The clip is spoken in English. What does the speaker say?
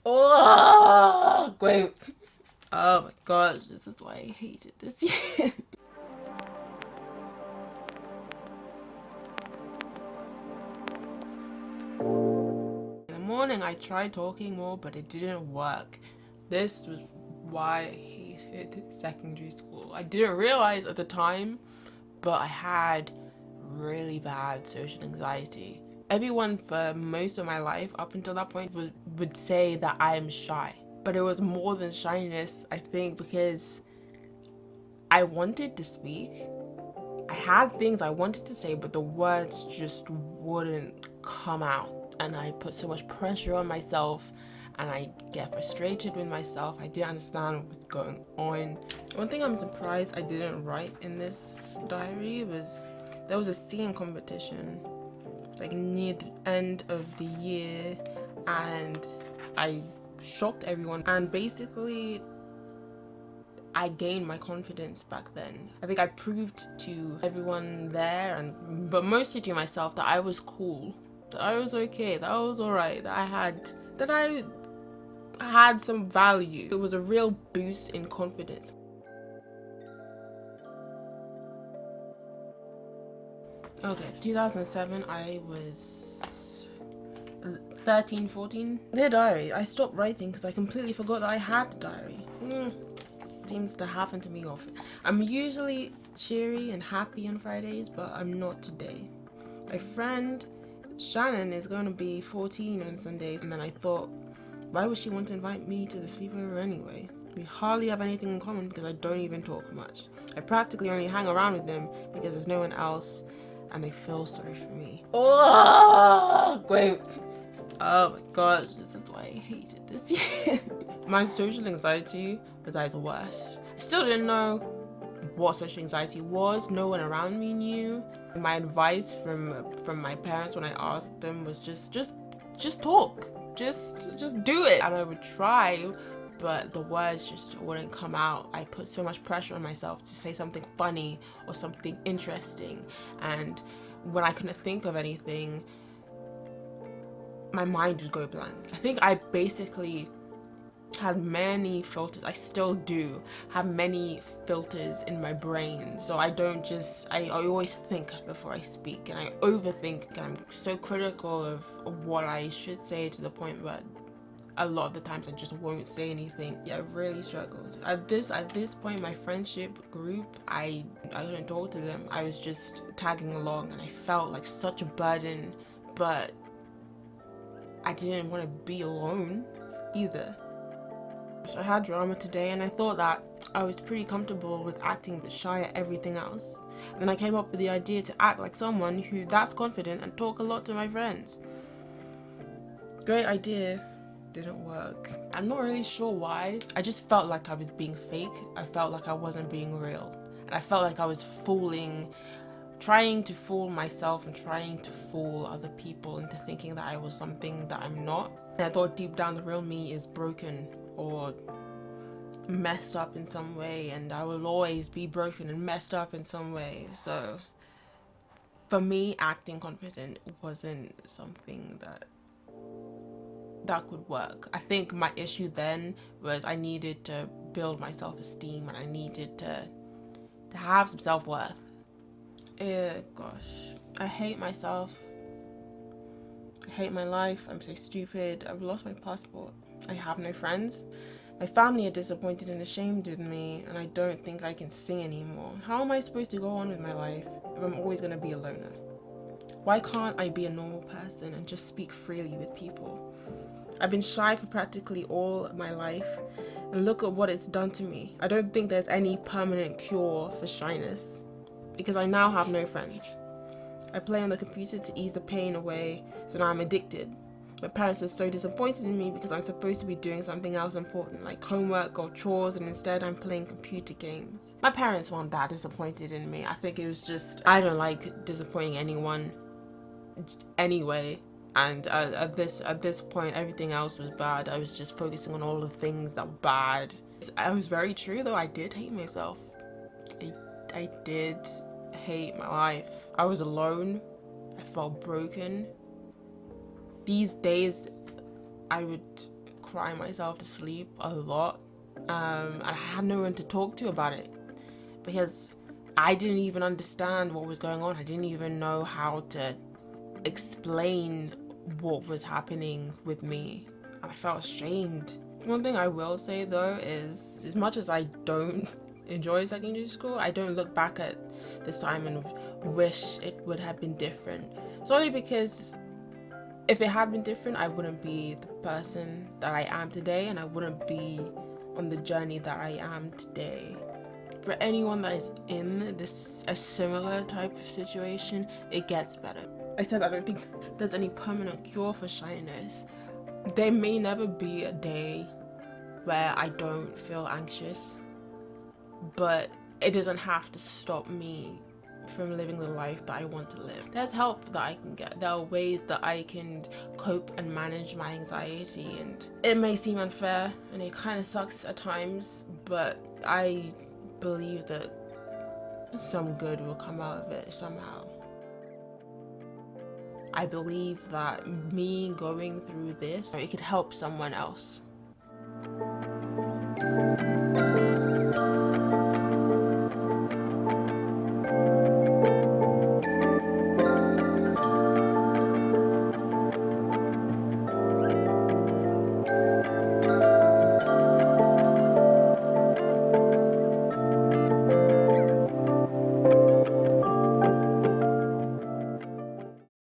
Oh, great. Oh my gosh, this is why I hated this year. In the morning, I tried talking more, but it didn't work. This was why I hated secondary school. I didn't realize at the time, but I had really bad social anxiety. Everyone for most of my life up until that point would say that I am shy. But it was more than shyness, I think, because I wanted to speak. I had things I wanted to say, but the words just wouldn't come out. And I put so much pressure on myself and I get frustrated with myself. I didn't understand what's going on. One thing I'm surprised I didn't write in this diary was there was a singing competition like near the end of the year, and I shocked everyone, and basically I gained my confidence back then. I think I proved to everyone there, and but mostly to myself, that I was cool, that I was okay, that I was alright, that I had some value. It was a real boost in confidence. Okay, it's 2007. I was 13, 14. Dear diary, I stopped writing because I completely forgot that I had a diary. Seems to happen to me often. I'm usually cheery and happy on Fridays, but I'm not today. My friend Shannon is going to be 14 on Sundays, and then I thought, why would she want to invite me to the sleepover anyway? We hardly have anything in common because I don't even talk much. I practically only hang around with them because there's no one else, and they feel sorry for me. Oh, great. Oh my gosh, this is why I hated this year. My social anxiety was at its worst. I still didn't know what social anxiety was. No one around me knew. My advice from my parents when I asked them was just talk. Just do it. And I would try, but the words just wouldn't come out. I put so much pressure on myself to say something funny or something interesting, and when I couldn't think of anything, my mind would go blank. I think I basically had many filters. I still do have many filters in my brain, so I don't just I always think before I speak, and I overthink, and I'm so critical of what I should say, to the point where a lot of the times I just won't say anything. Yeah, I really struggled at this point. My friendship group, I couldn't talk to them. I was just tagging along, and I felt like such a burden, but I didn't want to be alone either. So I had drama today, and I thought that I was pretty comfortable with acting but shy at everything else. And then I came up with the idea to act like someone who that's confident and talk a lot to my friends. Great idea, didn't work. I'm not really sure why. I just felt like I was being fake. I felt like I wasn't being real. And I felt like I was trying to fool myself and trying to fool other people into thinking that I was something that I'm not. And I thought deep down the real me is broken or messed up in some way, and I will always be broken and messed up in some way. So for me, acting confident wasn't something that could work. I think my issue then was I needed to build my self-esteem, and I needed to have some self-worth. Gosh, I hate myself. I hate my life. I'm so stupid. I've lost my passport. I have no friends. My family are disappointed and ashamed with me, and I don't think I can sing anymore. How am I supposed to go on with my life if I'm always going to be a loner? Why can't I be a normal person and just speak freely with people? I've been shy for practically all my life, and look at what it's done to me. I don't think there's any permanent cure for shyness, because I now have no friends. I play on the computer to ease the pain away, so now I'm addicted. My parents are so disappointed in me because I'm supposed to be doing something else important, like homework or chores, and instead I'm playing computer games. My parents weren't that disappointed in me. I think it was just, I don't like disappointing anyone anyway. And at this point, everything else was bad. I was just focusing on all the things that were bad. I was very true though. I did hate myself. I did hate my life. I was alone. I felt broken. These days, I would cry myself to sleep a lot. And I had no one to talk to about it because I didn't even understand what was going on. I didn't even know how to explain what was happening with me. And I felt ashamed. One thing I will say though is, as much as I don't enjoy secondary school, I don't look back at this time and wish it would have been different. It's only because if it had been different, I wouldn't be the person that I am today, and I wouldn't be on the journey that I am today. For anyone that is in a similar type of situation, it gets better. I said I don't think there's any permanent cure for shyness. There may never be a day where I don't feel anxious, but it doesn't have to stop me from living the life that I want to live. There's help that I can get. There are ways that I can cope and manage my anxiety, and it may seem unfair and it kind of sucks at times, but I believe that some good will come out of it somehow. I believe that me going through this, it could help someone else.